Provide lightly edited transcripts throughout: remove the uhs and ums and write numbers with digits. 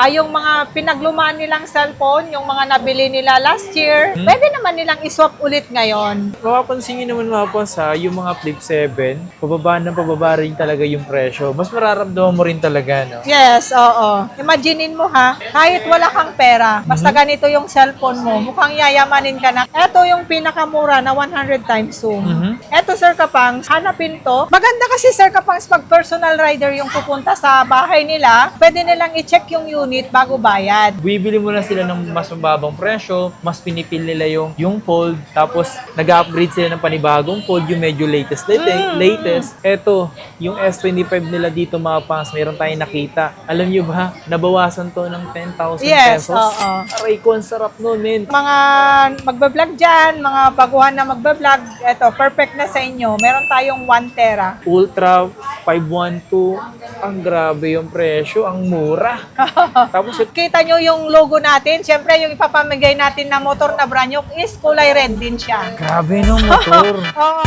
yung mga pinaglumaan nilang cellphone, yung mga nabili nila last year, pwede naman nilang iswap ulit ngayon. Mapapansin nyo naman mga boss ha, yung mga Flip 7, pababa rin talaga yung presyo. Mas mararamdaman mo rin talaga, no? Yes, oo. Imaginein mo ha, kahit wala kang pera, basta ganito yung cellphone mo, mukhang yayamanin ka na. Ito yung pinakamura na 100 times zoom. Ito Sir Kapangs, hanapin to. Maganda kasi Sir Kapangs, pag personal rider yung pupunta sa bahay nila, pwede nilang i-check yung unit bago bayad. Bibili mo na sila ng mas mababang presyo, mas pinipil nila yung fold, tapos nag-upgrade sila ng panibagong fold, yung medyo latest. Eto, yung S25 nila dito mga pangs, meron tayong nakita. Alam nyo ba, nabawasan to ng 10,000 Yes, pesos. oo. Aray ko, ang sarap nun, men. Mga magbablog dyan, mga baguhan na magbablog, eto, perfect na sa inyo. Meron tayong 1 tera. Ultra 512, ang grabe yung presyo, ang mura. Tapos Kita nyo yung logo natin. Siyempre, yung ipapamigay natin na motor na brand new is kulay red din siya. grabe no motor. Oo.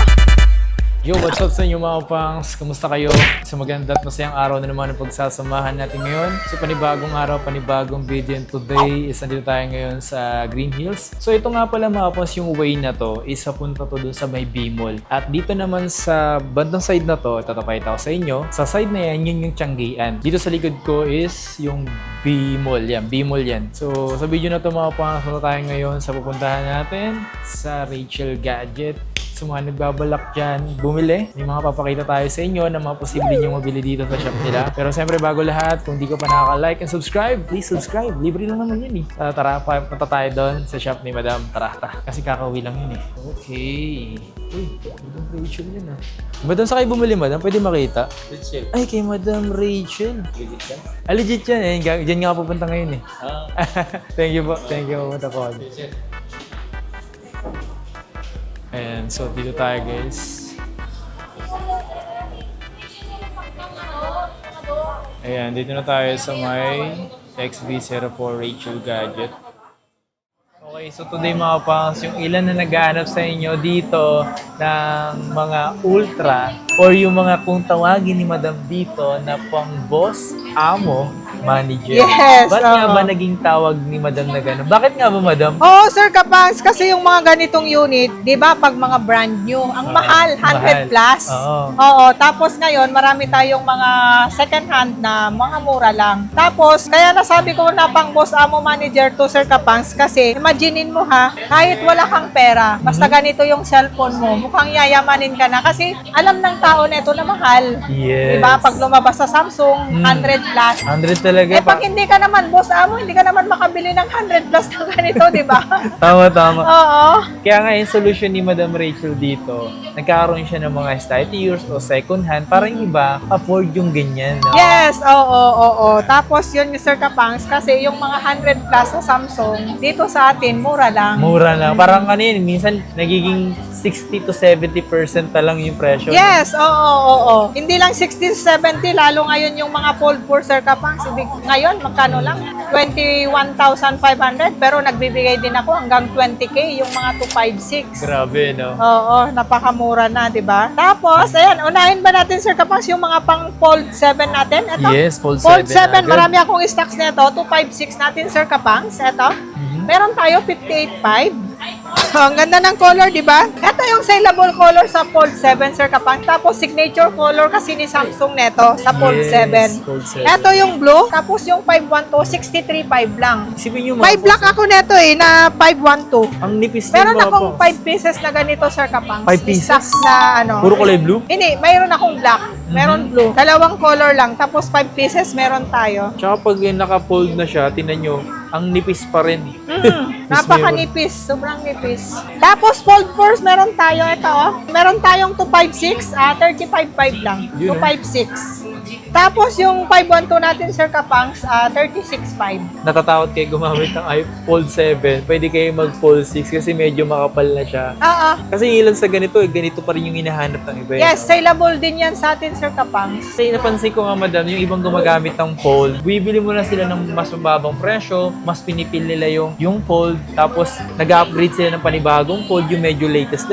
Yo, what's up sa inyo mga pangs? Kumusta kayo? Sa maganda at masayang araw na naman ang pagsasamahan natin ngayon. So panibagong araw, panibagong video, and today is nandito tayo ngayon sa Green Hills. So ito nga pala mga pangs, yung way na to is papunta to dun sa may B-Mall. At dito naman sa bandang side na to, tatapakita ko sa inyo. Sa side na yan, yun yung Tianggian. Dito sa likod ko is yung B-Mall yan. B-Mall yan. So sa video na to mga pangs, punta tayo ngayon sa pupuntahan natin sa Rachel Gadget. Sa mga nagbabalak dyan, bumili. May mga papakita tayo sa inyo na mga posible nyo mabili dito sa shop nila. Pero siyempre bago lahat, kung di ko pa nakaka-like and subscribe, please subscribe. Libre lang naman yun eh. Tara, punta tayo doon sa shop ni Madam. Tara. Kasi kakauwi lang yun eh. Okay. Uy, Madam Rachel yun ah. Madam, sa kayo bumili Madam? Pwede makita? Rachel. Ay, kay Madam Rachel. Legit ka? Ah, legit yan eh. Diyan nga pupunta ngayon eh. Thank you po. Thank you po. Rachel. And so dito tayo guys. Ayan, dito na tayo sa may XB04 Rachel Gadget. Okay, so today mga pangs, yung ilan na naghahanap sa inyo dito ng mga ultra or yung mga kung tawagin ni Madam dito na pang boss, amo, manager. Yes, Ba't nga oo. ba naging tawag ni Madam na gano'n? Bakit nga ba Madam? Oo, Sir Kapangs, kasi yung mga ganitong unit, di ba, pag mga brand new, ang mahal, 100 mahal. plus. Oo. Oo, tapos ngayon, marami tayong mga second hand na mga mura lang. Tapos, kaya nasabi ko na pang boss, amo, manager to Sir Kapangs, kasi imaginein mo ha, kahit wala kang pera, basta ganito yung cellphone mo, mukhang yayamanin ka na, kasi alam ng tao na ito na mahal. Yes. Di ba, pag lumabas sa Samsung, 100 plus. 100 talaga. Eh, pag hindi ka naman, boss amo, hindi ka naman makabili ng 100 plus na ganito, di ba? Tama. Oo. Kaya nga yung solution ni Madam Rachel dito, nagkakaroon siya ng mga stylish o second hand para yung iba afford yung ganyan. No? Yes, oo. Tapos yun yung Sir Kapangs, kasi yung mga 100 plus sa Samsung, dito sa atin, mura lang. Mura lang. Parang kanina, minsan nagiging 60 to 70% na lang yung presyo. Yes, oo. Hindi lang 60 to 70, lalo ngayon yung mga fold 4 Sir Kapangs, ngayon, magkano lang? 21,500, pero nagbibigay din ako hanggang 20K, yung mga 256. Grabe, no? Oo, napakamura na, di ba? Tapos, ayan, unahin ba natin, Sir Kapangs, yung mga pang Fold 7 natin? Ito, Yes, Fold 7. Fold 7, agad. marami akong stocks nito. 256 natin, Sir Kapangs. Ito. Meron tayo 58.5. Ang ganda ng color, di ba? Ito yung saleable color sa Fold 7, Sir Kapangs. Tapos, signature color kasi ni Samsung neto sa Fold Yes, 7. Fold 7. Ito yung blue. Tapos, yung 512, 63.5 lang. Isipin nyo 5 black ako neto na 512. Ang nipis Meron mga akong boss. 5 pieces na ganito, Sir Kapangs. 5 pieces? Stocks na ano. Puro kulay blue? Hindi, mayroon akong black. Meron blue. Dalawang color lang. Tapos 5 pieces meron tayo. Tsaka pag naka-fold na siya, tinan nyo, ang nipis pa rin. Napakanipis. Sobrang nipis. Tapos fold first, meron tayo. Ito Meron tayong 256. 35.5 lang. Yun, 256. Tapos yung 512 natin, Sir Kapangs, 36.5. Natatakot kayo gumamit ng Fold 7. Pwede kayo mag-Fold 6 kasi medyo makapal na siya. Oo. Kasi ilan sa ganito, ganito pa rin yung hinahanap ng iba. Yes, saleable din yan sa atin, Sir Kapangs. Kasi napansin ko nga madam, yung ibang gumagamit ng fold, bibili mo na sila ng mas mababang presyo, mas pinipil nila yung fold, tapos nag-upgrade sila ng panibagong fold, yung medyo latest.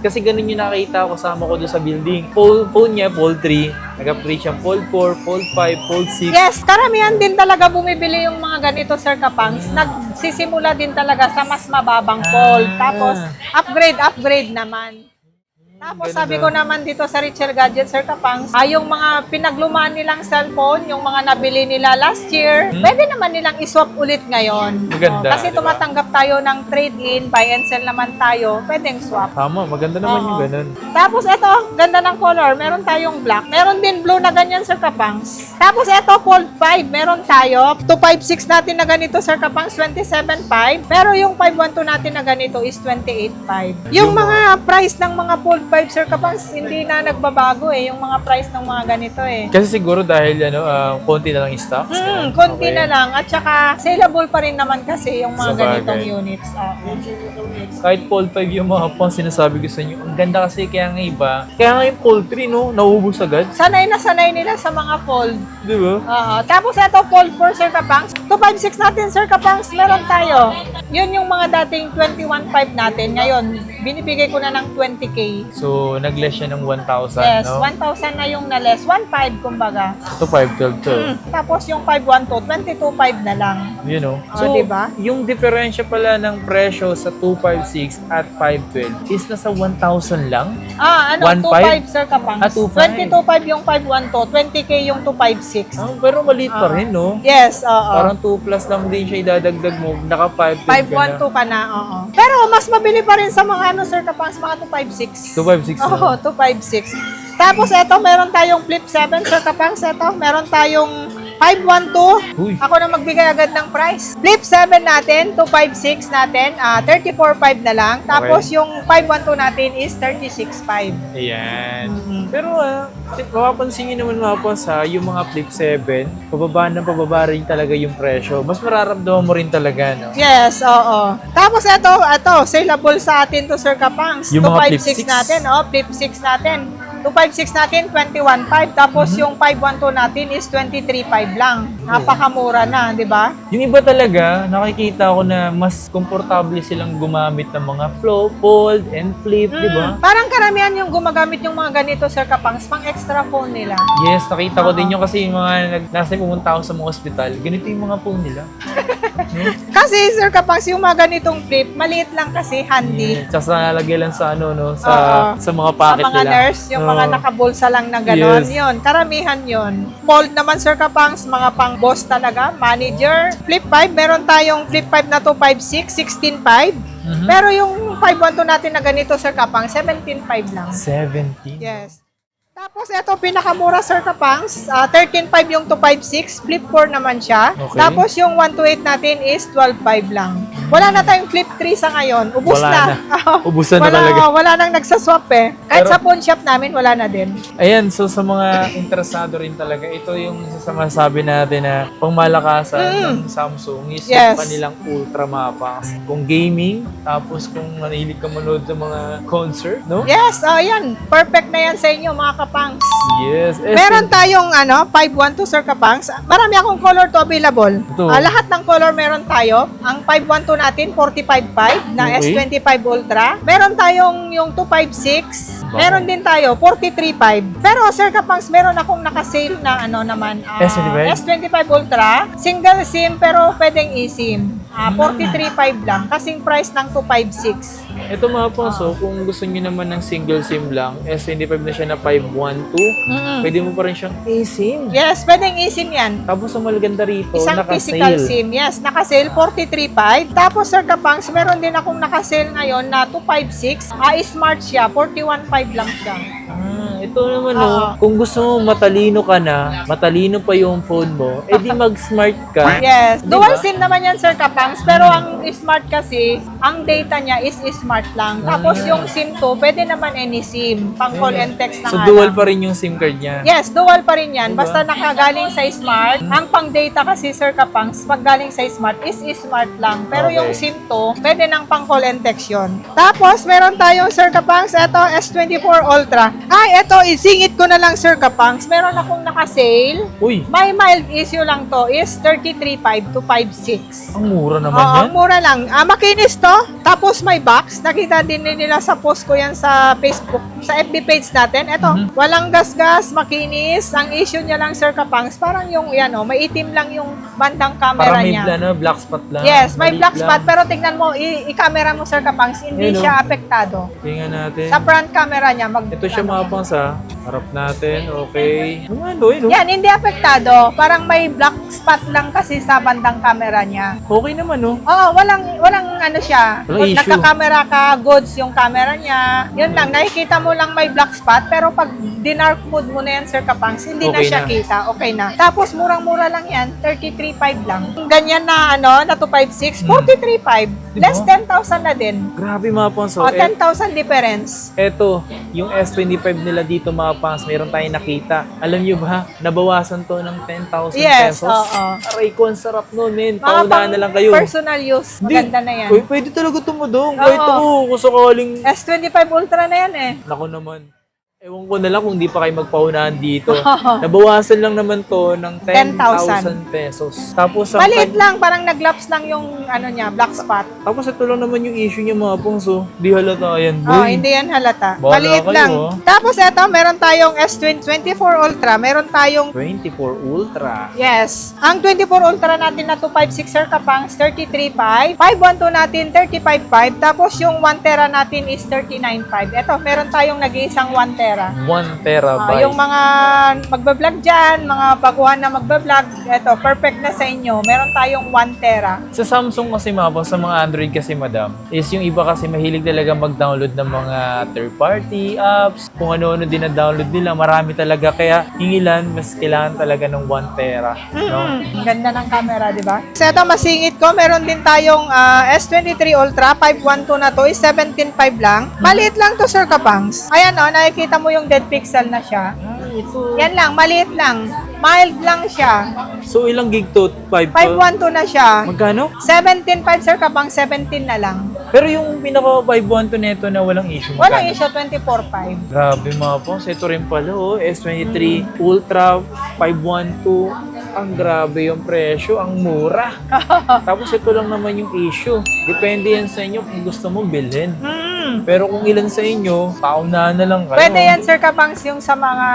Kasi ganun yung nakita ko, kasama ko doon sa building. Phone niya, fold 3, Nag-upgrade siyang Fold 4, Fold 5, Fold 6. Yes, karamihan din talaga bumibili yung mga ganito, Sir Kapangs. Nagsisimula din talaga sa mas mababang fold. Tapos, upgrade naman. Tapos sabi ko naman dito sa Richel Gadget, Sir Kapangs, yung mga pinaglumaan nilang cellphone, yung mga nabili nila last year, pwede naman nilang iswap ulit ngayon. Maganda, Kasi di ba? tumatanggap tayo ng trade-in, buy and sell naman tayo, pwedeng swap. Tama, maganda naman Oo. yung ganun. Tapos ito, ganda ng color. Meron tayong black. Meron din blue na ganyan, Sir Kapangs. Tapos ito, Fold 5. Meron tayo. 256 natin na ganito, Sir Kapangs, 27.5. Pero yung 512 natin na ganito is 28.5. Yung mga price ng mga Fold 5, Sir Kapangs, hindi na nagbabago eh. Yung mga price ng mga ganito eh. Kasi siguro dahil konti na lang yung stocks. Konti Okay. na lang. At saka, saleable pa rin naman kasi yung mga Sabagay. ganitong units. Kahit Fold 5 yung mga pang sinasabi ko sa inyo, ang ganda kasi kaya nga iba. Kaya nga yung Fold 3, no? Nauubos agad. Sanay na sanay nila sa mga Fold. Di ba? Tapos ito, Fold 4, Sir Kapangs. 256 natin, Sir Kapangs, meron tayo. Yun yung mga dating 21.5 natin. Ngayon, binibigay ko na ng 20K. So, nag-less siya ng 1,000, Yes, no? 1,000 na yung na-less. 1.5 kumbaga. Ito 512 to. Tapos yung 512, 22.5 na lang. You know? Oh, diba? Yung diferensya pala ng presyo sa 256 at 512 is nasa 1,000 lang. 1.5? 2.5, Sir Kapangs. 2.5. 22.5 yung 512, 20K yung 256. Pero maliit pa rin, no? Yes, oo. Parang 2 plus lang din siya idadagdag mo. Naka 512 ka na. 512 ka na, oo. Pero mas mabili pa rin sa mga Sir Kapangs, mga 256. 256 na. Oo, 256. Tapos eto, meron tayong Flip 7, Sir Kapangs. Eto, meron tayong 512. Uy. Ako na magbigay agad ng price. Flip 7 natin, 256 natin, 34.5 na lang. Tapos yung 512 natin is 36.5. Ayan. Pero mapapansin nyo naman yung mga Flip 7, pababa rin talaga yung presyo. Mas mararamdaman mo rin talaga, no? Yes, oo. Tapos ito, saleable sa atin to, Sir Kapangs. Yung mga Flip 6 natin, Flip 6 natin. 256 natin, 21.5. Tapos yung 512 natin is 23.5 lang. Napakamura na, di ba? Yung iba talaga, nakikita ko na mas komportable silang gumamit ng mga fold and flip, di ba? Parang karamihan yung gumagamit yung mga ganito, Sir Kapangs, pang extra phone nila. Yes, nakita ko din yun kasi yung mga nasa pumunta ako sa mga ospital, ganito yung mga phone nila. Kasi, Sir Kapangs, yung mga ganitong flip, maliit lang kasi, handy. Tsaka nalalagay lang sa sa mga Sa pocket mga nila. nurse, yung mga nakabulsa lang na gano'n. Yes. Yun, karamihan yun. Fold naman, Sir Kapangs, mga pang boss talaga, manager. Flip 5, meron tayong Flip 5 na 256, 16.5. Pero yung 512 natin na ganito, Sir Kapangs, 17.5 lang. 17. Yes. Tapos ito, pinakamura, Sir Kapangs, 13.5 yung 256, Flip 4 naman siya. Okay. Tapos yung 128 natin is 12.5 lang. Wala na tayong Flip 3 sa ngayon. Ubus Wala na. Ubusan na wala, talaga. Wala nang nagsaswap eh. Kahit Pero- sa pawn shop namin, wala na din. Ayan, so sa mga interesado rin talaga, ito yung isa sa masabi natin na pangmalakasan ng Samsung is Yes. yung kanilang Ultra Mapax. Kung gaming, tapos kung manilig ka manood sa mga concert, no? Yes, yan. Perfect na yan sa inyo, mga Kapangs. Yes. Meron tayong 512, Sir Kapangs. Marami akong color to available. Ito. Lahat ng color meron tayo. Ang 512 natin, 45.5 na Okay. S25 Ultra. Meron tayong yung 256. Bako. Meron din tayo, 43.5. Pero, Sir Kapangs, meron akong nakasale na S25? S25 Ultra. Single SIM, pero pwedeng eSIM. 43.5 lang. Kasing price ng 256. Ito mga paso, kung gusto niyo naman ng single SIM lang, S25 na siya na 512, pwede mo pa rin siyang eSIM. Yes, pwedeng eSIM yan. Tapos ang maganda rito, Isang physical naka-sale. SIM. Yes, naka-sale 43.5. Tapos, Sir Kapangs, meron din akong naka-sale ngayon na 256. Smart siya, 41.5 lang siya. Ito naman kung gusto mo matalino ka na, matalino pa yung phone mo, edi mag-smart ka. Yes, Di dual ba? SIM naman yan, Sir Kapangs. Pero ang smart kasi, ang data niya is smart lang. Tapos yung SIM to, pwede naman any SIM. Pang call and text na So nga dual lang. pa rin yung SIM card niya. Yes, dual pa rin yan. Basta nakagaling sa smart. Ang pang data kasi, Sir Kapangs, pag galing sa smart is smart lang. Pero Okay. yung SIM to, pwede nang pang call and text yun. Tapos, meron tayong, Sir Kapangs, eto S24 Ultra. Ito, isingit ko na lang, Sir Kapangs. Meron akong naka-sale. Uy, May mild issue lang to is 33.5 to 5.6. ang mura naman Oo, yan. ang mura lang. Makinis to. Tapos may box. Nakita din nila sa post ko yan sa Facebook, sa FB page natin. Ito, walang gas-gas, makinis. Ang issue niya lang, Sir Kapangs, parang yung, yan o, may itim lang yung bandang camera Parang may niya. black spot lang. Yes, may Maliit black lang. spot. Pero tingnan mo, i-camera mo, Sir Kapangs, hindi Ayun, siya apektado. Tingnan natin. Sa front camera niya, Ito siya mga pangs ha. Harap natin. Okay. Ano yun? Yan, hindi apektado. Parang may black spot lang kasi sa bandang camera niya. Okay naman oh. Oo, walang ano siya. Walang Kung issue. nagka-camera ka, goods yung camera niya. Yun lang, nakikita mo lang may black spot, pero pag dinark mode mo na yan, Sir Kapangs, hindi na Okay siya na. kita. Okay na. Tapos, murang-mura lang yan, 33.5 lang. Ganyan na, na 256, 43.5. Diba? Less 10,000 na din. Grabe mga pangs. O, 10,000 difference. Eto, yung S25 nila dito mga pangs, meron tayong nakita. Alam nyo ba, nabawasan to ng 10,000 Yes, pesos. oo. Aray ko, ang sarap nun, men. Mga Paunahan na lang kayo. personal use. Maganda na yan. Uy, pwede talaga tumudong. Kahit Oo. ako, kung sakaling... S25 Ultra na yan eh. Naku naman. Ewan ko na lang kung di pa kayo magpaunahan dito. Nabawasan lang naman to ng 10,000 pesos. Tapos, ang Maliit lang, parang naglaps lang yung niya, black spot. tapos ito lang naman yung issue niya mga pongso. Di halata yan, boy. Oh, hindi yan halata. Bahala Maliit kayo, lang. oh. Tapos eto, meron tayong S24 Ultra. Meron tayong 24 Ultra. yes. Ang 24 Ultra natin na 256 Sir Kapangs, 33.5. 512 natin, 35.5. Tapos yung 1 tera natin is 39.5. Eto, meron tayong nag-iisang 1 tera. 1 terabyte. Yung mga magbablog dyan, mga baguhan na magbablog, eto, perfect na sa inyo. Meron tayong 1 tera. Sa Samsung kasi mga sa mga Android kasi madam, is yung iba kasi mahilig talaga mag-download ng mga third-party apps, kung ano-ano din na-download nila, marami talaga. Kaya hingilan, mas kailangan talaga ng 1 tera. No? Ang ganda ng camera, di ba? So, ito, masingit ko. Meron din tayong S23 Ultra. 512 na to is 17.5 lang. Maliit lang to, Sir Kapangs. Ayan, nakikita mo yung dead pixel na siya. Ito. Yan lang, maliit lang. Mild lang siya. So ilang gig to? 5? 512 na siya. Magkano? 17.5, Sir Kapangs, 17 na lang. Pero yung pinaka 512 nito na walang issue. Walang magkano? issue, 24.5. Grabe mga pong. Ito rin pala oh. S23 Ultra 512. Ang grabe yung presyo. Ang mura. Tapos ito lang naman yung issue. Depende yan sa inyo kung gusto mong bilhin. Pero kung ilan sa inyo, paunahan na lang kayo. Pwede yan, Sir Kapangs, yung sa mga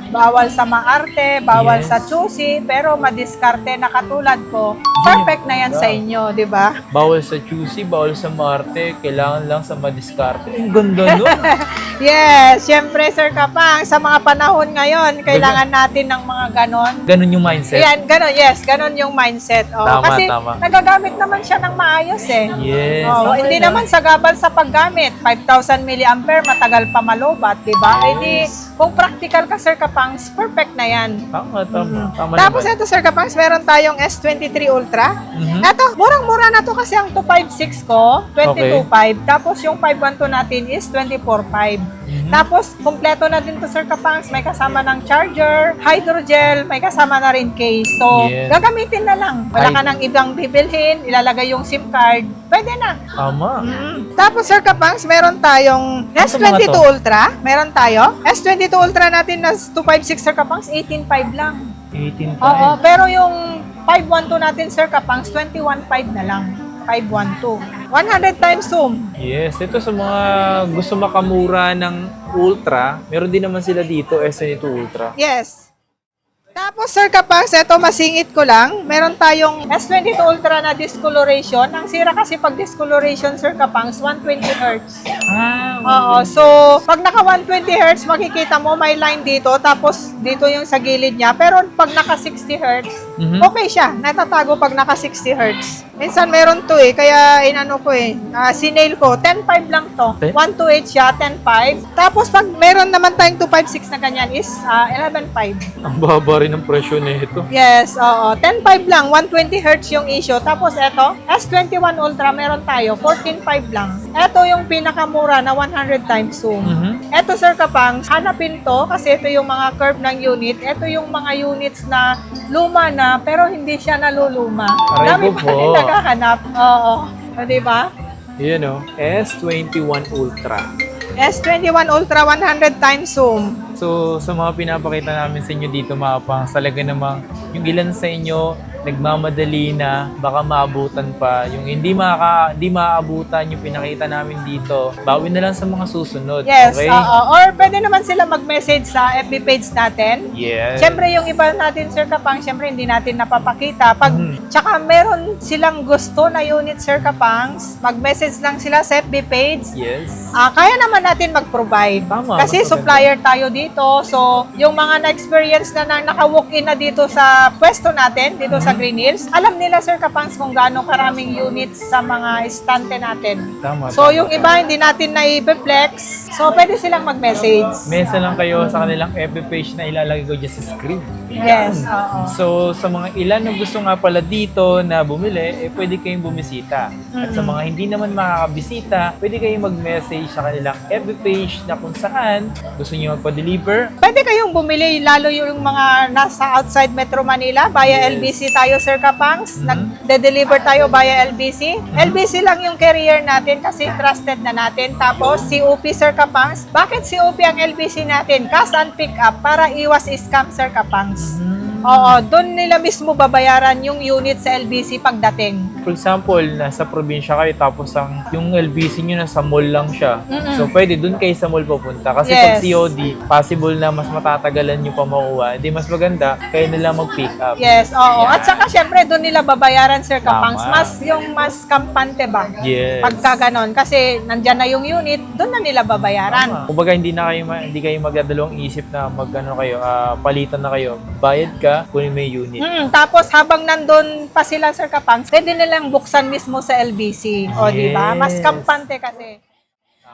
bawal sa maarte, bawal Yes. sa choosy, pero madiskarte na katulad ko. Perfect na yan sa inyo, di ba? Bawal sa choosy, bawal sa marte, kailangan lang sa madiskarte. Ang ganda nun. Yes, syempre, Sir Kapang, sa mga panahon ngayon, kailangan natin ng mga ganon. Ganun yung mindset. Ayan, ganon, yes, ganon yung mindset. Oh, Tama, kasi tama. nagagamit naman siya ng maayos eh. Yes. Oh, okay hindi lang. naman sagabal sa paggamit. 5,000 mAh, matagal pa malobat, di ba? Eh di, kung practical ka, Sir Kapangs, perfect na yan. Tama. Tama Tapos naman. ito, Sir Kapangs, meron tayong S23 Ultra. Mhm. Ito, murang-mura na to kasi ang 256 ko, 22.5. Tapos yung 512 natin is 24.5. Tapos, kompleto na din to, Sir Kapangs. May kasama ng charger, hydrogel, may kasama na rin case. So, Yes. gagamitin na lang. Wala ka nang ibang bibilhin, ilalagay yung SIM card. Pwede na. Tama. Tapos, Sir Kapangs, meron tayong S22 mga to? Ultra. Meron tayo. S22 Ultra natin na 256, Sir Kapangs, 18.5 lang. 18 Oo, pero yung 512 natin, Sir Kapangs, 21.5 na lang. 512. 100 times zoom. Yes, ito sa mga gusto makamura ng Ultra, meron din naman sila dito, S22 Ultra. Yes. Tapos, Sir Kapangs, eto masingit ko lang. Meron tayong S22 Ultra na discoloration. Ang sira kasi pag discoloration, Sir Kapangs, 120 Hz. Oo, so pag naka 120 Hz, makikita mo may line dito, tapos dito yung sa gilid niya. Pero pag naka 60 Hz, okay siya. Natatago pag naka 60 Hz. Minsan meron to kaya inano ko sinail ko, 10.5 lang to. 128 siya, 10.5. Tapos pag meron naman tayong 256 na ganyan is 11.5. Ang baba rin ng presyo nito. Yes, oo. 10.5 lang, 120 Hz yung issue. Tapos eto, S21 Ultra meron tayo, 14.5 lang. Eto yung pinakamura na 100 times zoom. Eto, Sir Kapangs, hanapin to kasi ito yung mga curve ng unit. Ito yung mga units na luma na pero hindi siya naluluma. Aray Dami ko pa po. rin naghahanap. Oo. O, diba? Yan o, S21 Ultra. S21 Ultra 100 times zoom. So So, sa mga pinapakita namin sa inyo dito, mga pangs, talaga namang yung ilan sa inyo nagmamadali na, baka maabutan pa. Yung hindi maaabutan yung pinakita namin dito, bawin na lang sa mga susunod. Yes, Okay? or pwede naman sila mag-message sa FB page natin. Yes. Siyempre, yung iba natin, Sir Kapang, siyempre hindi natin napapakita. Tsaka meron silang gusto na unit, Sir Kapangs, mag-message lang sila sa FB page. Yes. Kaya naman natin mag-provide. Tama, Kasi mas maganda. supplier tayo dito. So, yung mga na-experience na naka-walk-in na dito sa pwesto natin, dito sa Green Hills, alam nila, Sir Kapangs, kung gaano karaming units sa mga estante natin. Tama. So, tama, yung iba, hindi natin na-i-flex. So, pwede silang mag-message. Mesa lang kayo sa kanilang FB page na ilalagay ko dyan sa screen. Yes, oo. So, sa mga ilan na gusto nga pala dito na bumili, pwede kayong bumisita. At sa mga hindi naman makakabisita, pwede kayong mag-message sa kanilang FB page na kung saan gusto nyo magpa-deliver. Pwede kayong bumili, lalo yung mga nasa outside Metro Manila, via Yes. LBC tayo, Sir Kapangs. Nagde-deliver tayo via LBC. LBC lang yung carrier natin kasi trusted na natin. Tapos, COP, Sir Kapangs. Bakit COP ang LBC natin? Cash and pick up para iwas scam, Sir Kapangs. Oo, doon nila mismo babayaran yung unit sa LBC pagdating. For example, nasa probinsya kayo tapos yung LBC nyo nasa mall lang siya. So, pwede dun kayo sa mall pupunta. Kasi pag Yes. COD, possible na mas matatagalan nyo pa makuha. Hindi, mas maganda, kayo nila mag-pick up. Yes, oo. Yeah. At saka syempre doon nila babayaran, Sir Kapangs. Tama. Mas kampante ba? Yes. Pagka ganon. Kasi nandyan na yung unit, doon na nila babayaran. Kumbaga hindi kayo magdadalawang isip na palitan na kayo. Bayad ka, kunin mo yung unit. Tapos habang nandun pa sila, Sir Kapangs, pwede nilang buksan mismo sa LBC. O, di ba? Mas Yes. kampante kasi.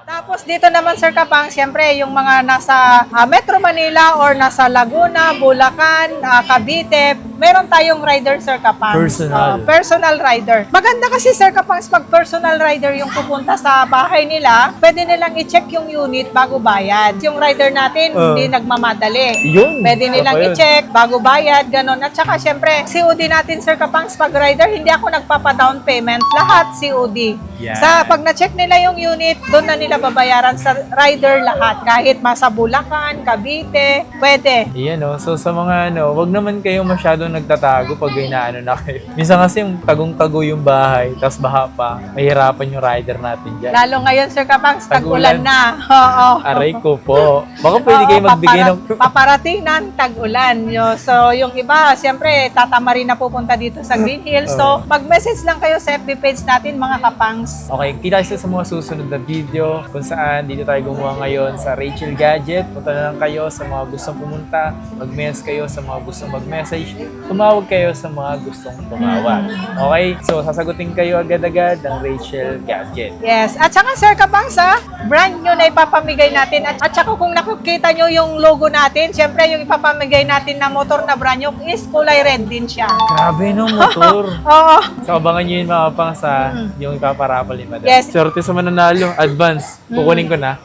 Tapos dito naman, Sir Kapang, siyempre yung mga nasa Metro Manila or nasa Laguna, Bulacan, Cavite, meron tayong rider, Sir Kapang. Personal. Personal rider. Maganda kasi, Sir Kapang, pag personal rider yung pupunta sa bahay nila, pwede nilang i-check yung unit bago bayad. Yung rider natin, hindi nagmamadali. Yun. Pwede nilang Yun. i-check bago bayad, ganun. At saka, syempre, COD natin, Sir Kapang, pag rider, hindi ako nagpapa-down payment. Lahat COD. Yan. Pag na-check nila yung unit, doon na nila babayaran sa rider lahat. Kahit masa Bulacan, Cavite, pwede. Iyan so sa mga wag naman kayong masyadong nagtatago pag inaano na kayo. Minsan kasi yung tagong-tago yung bahay, tapos baha pa, mahirapan yung rider natin dyan. Lalo ngayon, Sir Kapang, Tag-ulan. tag-ulan na. Oo. Aray ko po. Baka pwede kayo magbigay ng... Paparating ng tag-ulan. So, yung iba, siyempre, tatama rin na pupunta dito sa Green Hills. So, mag-message lang kayo sa FB page natin, mga Kapangs. Okay, kita sa mga susunod na video kung saan dito tayo gumawa ngayon sa Rachel Gadget. Punta na lang kayo sa mga gustong pumunta, mag-mess kayo sa mga gustong mag-message, tumawag kayo sa mga gustong tumawag. Okay? So, sasagutin kayo agad-agad ng Rachel Gadget. Yes. At saka, Sir Kapang, sa brand new na ipapamigay natin. At saka, kung nakikita nyo yung logo natin, syempre, yung ipapamigay natin na motor na brand new is kulay red din siya. Grabe no, motor. Oo. So, abangan nyo yun mga pang sa yung ipaparapal ni Madam. Yes. Swerte sa mananalo. Advance. Kukunin ko na.